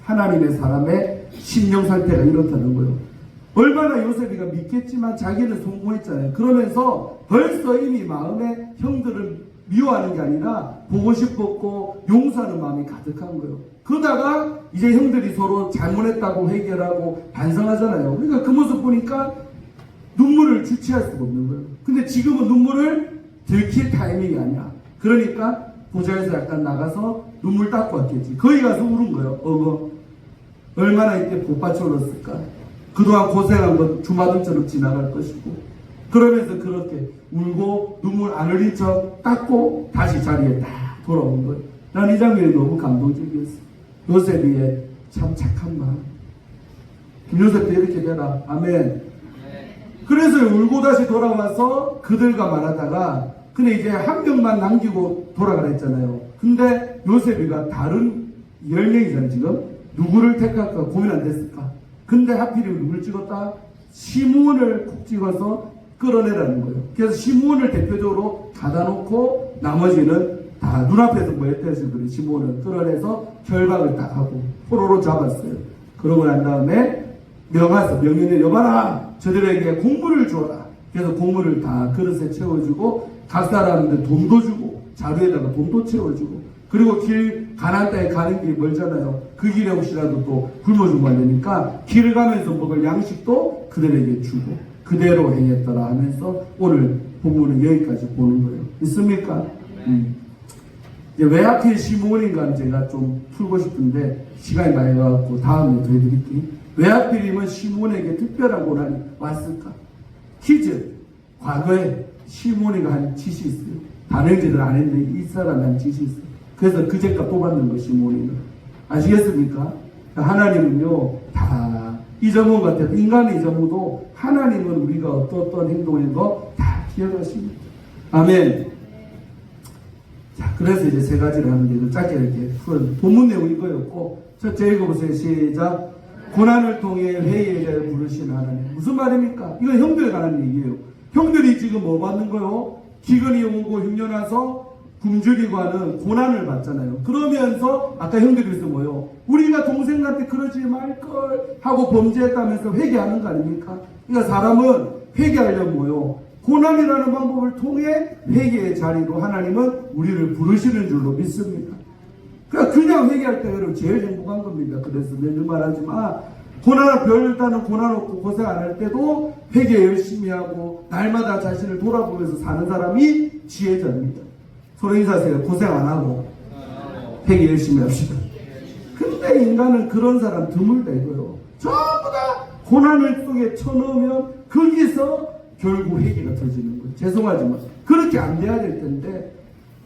하나님의 사람의 심령 상태가 이렇다는 거예요. 얼마나 요셉이가 믿겠지만 자기는 성공했잖아요. 그러면서 벌써 이미 마음에 형들을 미워하는 게 아니라 보고 싶었고 용서하는 마음이 가득한 거예요. 그러다가 이제 형들이 서로 잘못했다고 회개하고 반성하잖아요. 그러니까 그 모습 보니까 눈물을 주체할 수가 없는 거예요. 근데 지금은 눈물을 들킬 타이밍이 아니야. 그러니까 보좌에서 약간 나가서 눈물 닦고 왔겠지. 거기 가서 울은 거예요. 얼마나 이때 복받쳐올랐을까. 그동안 고생한 건 주마등처럼 지나갈 것이고. 그러면서 그렇게 울고 눈물 안 흘린 척 닦고 다시 자리에 딱 돌아온 거예요. 난 이 장면이 너무 감동적이었어. 요셉이의 참 착한 마음. 김요셉도 이렇게 되라. 아멘. 그래서 울고 다시 돌아와서 그들과 말하다가 근데 이제 한 명만 남기고 돌아가라 했잖아요. 근데 요셉이가 다른 10명이잖아요. 지금 누구를 택할까 고민 안 됐을까. 근데 하필이면 누굴 찍었다? 시므온을 콕 찍어서 끌어내라는 거예요. 그래서 시므온을 대표적으로 가다 놓고 나머지는 다 눈앞에서 뭐 했다 해서 그래. 시므온을 끌어내서 결박을 딱 하고 포로로 잡았어요. 그러고 난 다음에 명령을 여봐라. 저들에게 곡물을 주어라. 그래서 곡물을 다 그릇에 채워주고 각 사람들 돈도 주고 자루에다가 돈도 채워주고 그리고 가나안 땅에 가는 길이 멀잖아요. 그 길에 혹시라도 또 굶어 죽으면 안 되니까 길을 가면서 먹을 양식도 그들에게 주고 그대로 행했더라 하면서 오늘 본문은 여기까지 보는 거예요. 있습니까? 왜 하필 시므온인가는 제가 좀 풀고 싶은데 시간이 많이 가갖고 다음에 더 해드릴게요. 왜 하필이면 시므온에게 특별한 고난이 왔을까? 퀴즈. 과거에 시므온이가 한 짓이 있어요. 단행질을 안 했는데 이 사람이 한 짓이 있어요. 그래서 그 죄값 뽑았는 것이 시므온이는. 아시겠습니까? 하나님은요 다 잊어먹은 것 같아요. 인간의 잊어먹어도 하나님은 우리가 어떤 행동을 한 거 다 기억하십니다. 아멘. 자, 그래서 이제 세 가지를 하는데 짧게 이렇게 풀은 본문 내용이 이거였고 첫째 읽어보세요. 시작. 고난을 통해 회개를 부르신 하나님. 무슨 말입니까? 이건 형들에 관한 얘기예요. 형들이 지금 뭐 받는 거요? 기근이 오고 흉년와서 굶주리고 하는 고난을 받잖아요. 그러면서 아까 형들이 그래서 뭐요? 우리가 동생한테 그러지 말걸 하고 범죄했다면서 회개하는 거 아닙니까? 그러니까 사람은 회개하려면 뭐요? 고난이라는 방법을 통해 회개의 자리로 하나님은 우리를 부르시는 줄로 믿습니다. 그냥 회개할 때 여러분 제일 행복한 겁니다. 그래서 매일 말하지만 고난을 별다른 고난 없고 고생 안 할 때도 회개 열심히 하고 날마다 자신을 돌아보면서 사는 사람이 지혜자입니다. 서로 인사하세요. 고생 안 하고 회개 열심히 합시다. 근데 인간은 그런 사람 드물다 이거요. 전부 다 고난을 속에 쳐넣으면 거기서 결국 회개가 터지는 거예요. 죄송하지만 그렇게 안 돼야 될 텐데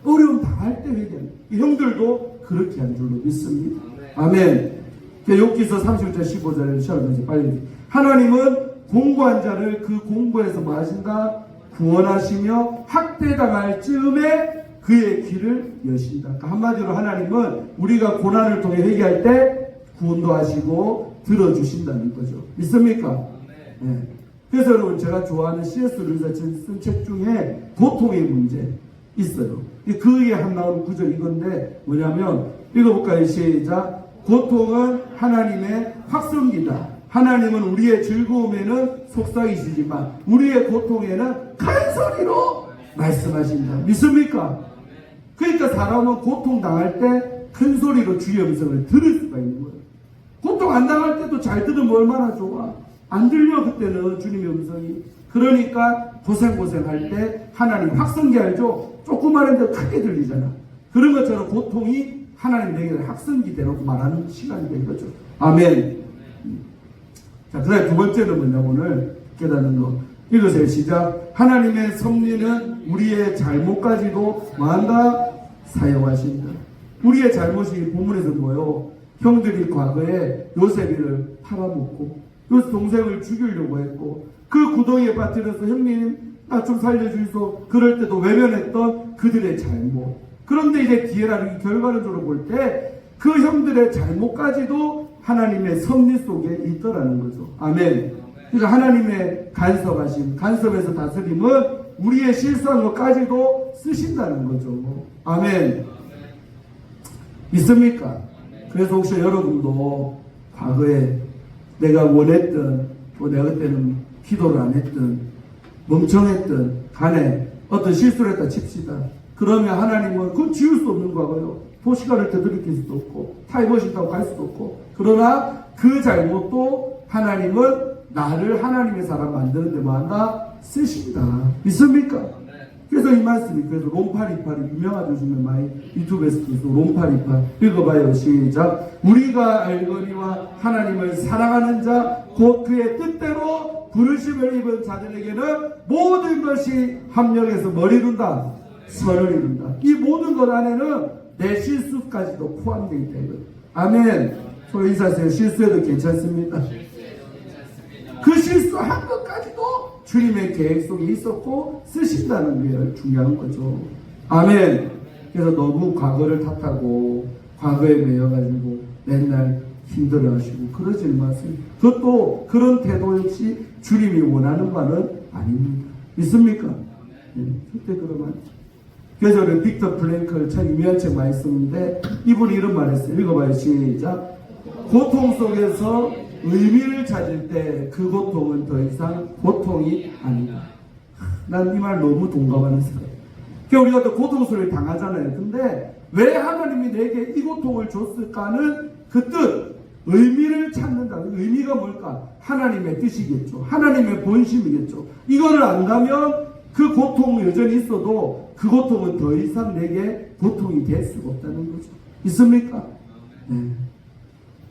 어려움 당할 때 회개하는 형들도 그렇게 한 줄로 믿습니다. 아멘. 욥기서 31장 15절에 시작하면서 빨리 하나님은 공부한 자를 그 공부에서 뭐 하신다? 구원하시며 학대당할 즈음에 그의 귀를 여신다. 그러니까 한마디로 하나님은 우리가 고난을 통해 회개할 때 구원도 하시고 들어주신다는 거죠. 믿습니까? 네. 그래서 여러분 제가 좋아하는 C.S. 루이스가 쓴 책 중에 고통의 문제 있어요. 그에 한 나오는 구절 이건데 뭐냐면 읽어볼까요? 시작. 고통은 하나님의 확성기다. 하나님은 우리의 즐거움에는 속삭이시지만 우리의 고통에는 큰 소리로 말씀하신다. 믿습니까? 그러니까 사람은 고통 당할 때 큰 소리로 주의 음성을 들을 수가 있는 거예요. 고통 안 당할 때도 잘 들으면 얼마나 좋아. 안 들려 그때는 주님의 음성이. 그러니까 고생할 때 하나님 확성기 알죠? 조그마한데 크게 들리잖아. 그런 것처럼 고통이 하나님 내게 확성기 대놓고 말하는 시간이 된 거죠. 아멘. 자, 그 다음에 두 번째는 뭐냐, 오늘 깨닫는 거. 읽으세요. 시작. 하나님의 섭리는 우리의 잘못까지도 뭐한다? 사용하신다. 우리의 잘못이 본문에서 뭐요? 형들이 과거에 요셉이를 팔아먹고 요셉 동생을 죽이려고 했고 그 구덩이에 빠뜨려서 형님 나 좀 살려주소. 그럴 때도 외면했던 그들의 잘못. 그런데 이제 뒤에 나는 결과론적으로 볼 때 그 형들의 잘못까지도 하나님의 섭리 속에 있더라는 거죠. 아멘. 그러니까 하나님의 간섭하심, 간섭에서 다스림은 우리의 실수한 것까지도 쓰신다는 거죠. 아멘. 믿습니까? 그래서 혹시 여러분도 과거에 내가 원했던 또 내가 그때는 기도를 안 했던 멍청했던 간에 어떤 실수를 했다 칩시다. 그러면 하나님은 그건 지울 수 없는 거고요. 도시가를 되돌이킬 수도 없고 타이머신다고 갈 수도 없고 그러나 그 잘못도 하나님은 나를 하나님의 사람 만드는 데 뭐한다? 쓰신다. 믿습니까? 그래서 이 말씀이 그래서 롬파리파리 유명하죠. 요즘에 많이 유튜브에서 롬파리파 읽어봐요. 시작. 우리가 알거니와 하나님을 사랑하는 자 곧 그의 뜻대로 부르심을 입은 자들에게는 모든 것이 합력해서 뭘 이룬다? 선을 이룬다. 이 모든 것 안에는 내 실수까지도 포함되어 있다. 아멘. 서로 인사하세요. 실수해도 괜찮습니다. 그 실수한 것까지도 주님의 계획 속에 있었고 쓰신다는 게 중요한 거죠. 아멘. 그래서 너무 과거를 탓하고 과거에 매여가지고 맨날 힘들어하시고 그러지 마세요. 그것도 그런 태도 역시 주님이 원하는 바는 아닙니다. 믿습니까? 네, 절대 그러면 안 돼요. 그래서 우리 빅터 플랭클 참 유명한 책 많이 쓰는데 이분이 이런 말 했어요. 읽어봐요. 시작. 고통 속에서 의미를 찾을 때 그 고통은 더 이상 고통이 아니다. 난 이 말 너무 동감하는 사람. 그러니까 우리가 또 고통 소리를 당하잖아요. 근데 왜 하나님이 내게 이 고통을 줬을까는 그 뜻, 의미를 찾는다. 의미가 뭘까? 하나님의 뜻이겠죠. 하나님의 본심이겠죠. 이거를 안다면 그 고통은 여전히 있어도 그 고통은 더 이상 내게 고통이 될 수가 없다는 거죠. 있습니까? 네.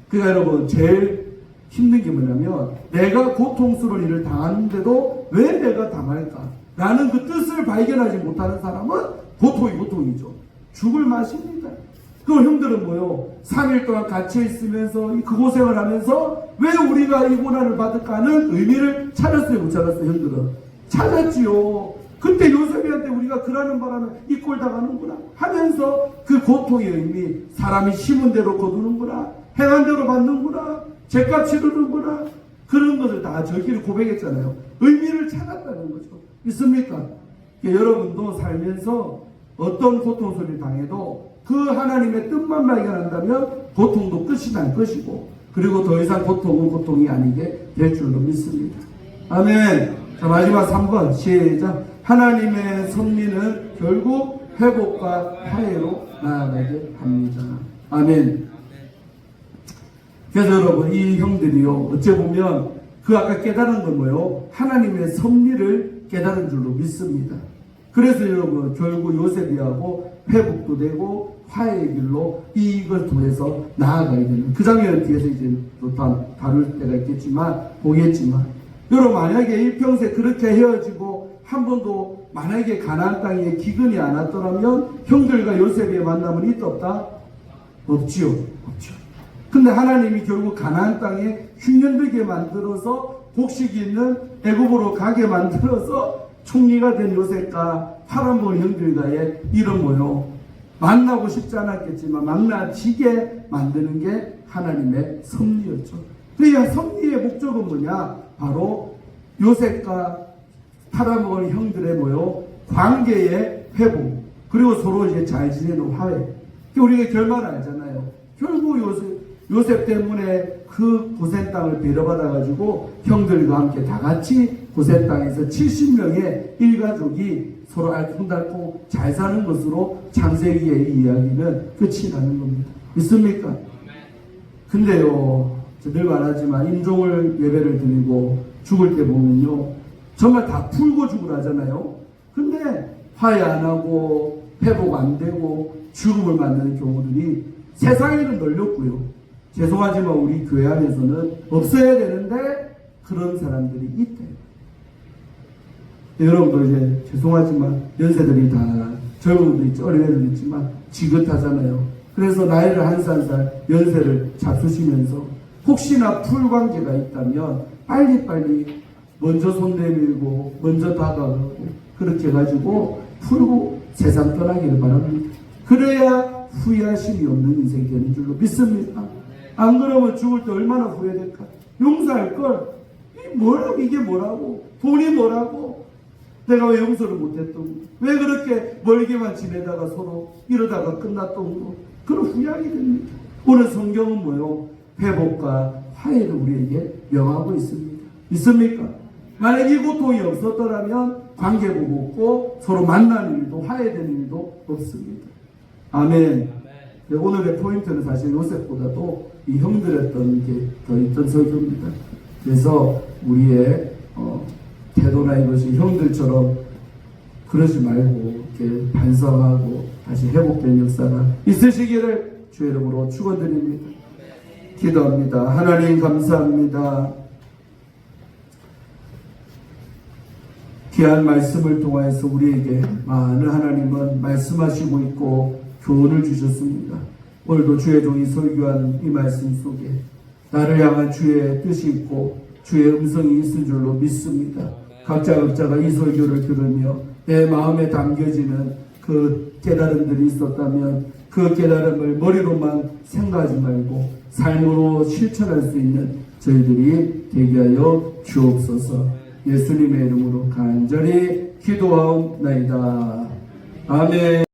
그러니까 여러분 제일 힘든 게 뭐냐면 내가 고통스러운 일을 당하는데도 왜 내가 당할까? 라는 그 뜻을 발견하지 못하는 사람은 고통이죠. 죽을 맛입니다. 그 형들은 뭐요? 3일 동안 갇혀 있으면서 그 고생을 하면서 왜 우리가 이 고난을 받을까 하는 의미를 찾았어요? 못 찾았어요? 형들은 찾았지요. 그때 요셉이한테 우리가 그러는 바람에 이 꼴 당하는구나 하면서 그 고통의 의미, 사람이 심은 대로 거두는구나, 행한 대로 받는구나, 죄값 치르는구나, 그런 것을 다 저희끼리 고백했잖아요. 의미를 찾았다는 거죠. 있습니까? 여러분도 살면서 어떤 고통 소리를 당해도 그 하나님의 뜻만 발견한다면 고통도 끝이 날 것이고 그리고 더 이상 고통은 고통이 아니게 될 줄로 믿습니다. 아멘. 자, 마지막 3번 시작. 하나님의 섭리는 결국 회복과 화해로 나아가게 합니다. 아멘. 그래서 여러분 이 형들이요 어째 보면 그 아까 깨달은 건 뭐예요? 하나님의 섭리를 깨달은 줄로 믿습니다. 그래서 여러분 결국 요셉이하고 회복도 되고 화해의 길로 이걸 통해서 나아가야 되는 그 장면을 뒤에서 이제 또 다룰 때가 있겠지만 보겠지만 여러분 만약에 일평생 그렇게 헤어지고 한 번도 만약에 가나안 땅에 기근이 안 왔더라면 형들과 요셉의 만남은 있다 없다? 없지요. 없죠. 근데 하나님이 결국 가나안 땅에 흉년되게 만들어서 곡식이 있는 애굽으로 가게 만들어서 총리가 된 요셉과 파란본 형들과의 이런 모요. 만나고 싶지 않았겠지만 만나지게 만드는 게 하나님의 섭리였죠. 그러니까 섭리의 목적은 뭐냐? 바로 요셉과 파란본 형들의 모요. 관계의 회복. 그리고 서로 이제 잘 지내는 화해. 우리가 결말을 알잖아요. 결국 요셉 때문에 그 고센 땅을 배려받아가지고 형들과 함께 다 같이 고센 땅에서 70명의 일가족이 서로 알콩달콩 잘 사는 것으로 창세기의 이야기는 끝이 나는 겁니다. 믿습니까? 근데요, 늘 말하지만 인종을 예배를 드리고 죽을 때 보면요, 정말 다 풀고 죽으라잖아요. 근데 화해 안 하고 회복 안 되고 죽음을 만드는 경우들이 세상에는 널렸고요. 죄송하지만 우리 교회 안에서는 없어야 되는데 그런 사람들이 있대요. 여러분도 이제 죄송하지만 연세들이 다 젊은 분도 있죠. 어린 애들도 있지만 지긋하잖아요. 그래서 나이를 한 살 연세를 잡수시면서 혹시나 풀 관계가 있다면 빨리빨리 먼저 손 내밀고 먼저 다가가고 그렇게 해가지고 풀고 세상 떠나기를 바랍니다. 그래야 후회하심이 없는 인생이 되는 줄로 믿습니다. 안 그러면 죽을 때 얼마나 후회될까? 용서할 걸. 이게 뭐라고? 돈이 뭐라고? 내가 왜 용서를 못했던 거? 왜 그렇게 멀게만 지내다가 서로 이러다가 끝났던 거? 그런 후회하게 됩니다. 오늘 성경은 뭐요? 회복과 화해를 우리에게 명하고 있습니다. 믿습니까? 만약 이 고통이 없었더라면 관계도 없고 서로 만나는 일도 화해되는 일도 없습니다. 아멘. 오늘의 포인트는 사실 요셉보다도 이 형들했던 게 더 있던 설교입니다. 그래서 우리의 태도나 이것이 형들처럼 그러지 말고 이렇게 반성하고 다시 회복된 역사가 있으시기를 주의 이름으로 축원드립니다. 기도합니다. 하나님 감사합니다. 귀한 말씀을 통하여서 우리에게 많은 하나님은 말씀하시고 있고 교훈을 주셨습니다. 오늘도 주의 종이 설교한 이 말씀 속에 나를 향한 주의 뜻이 있고 주의 음성이 있을 줄로 믿습니다. 각자가 이 설교를 들으며 내 마음에 담겨지는 그 깨달음들이 있었다면 그 깨달음을 머리로만 생각하지 말고 삶으로 실천할 수 있는 저희들이 되게 하여 주옵소서. 예수님의 이름으로 간절히 기도하옵나이다. 아멘.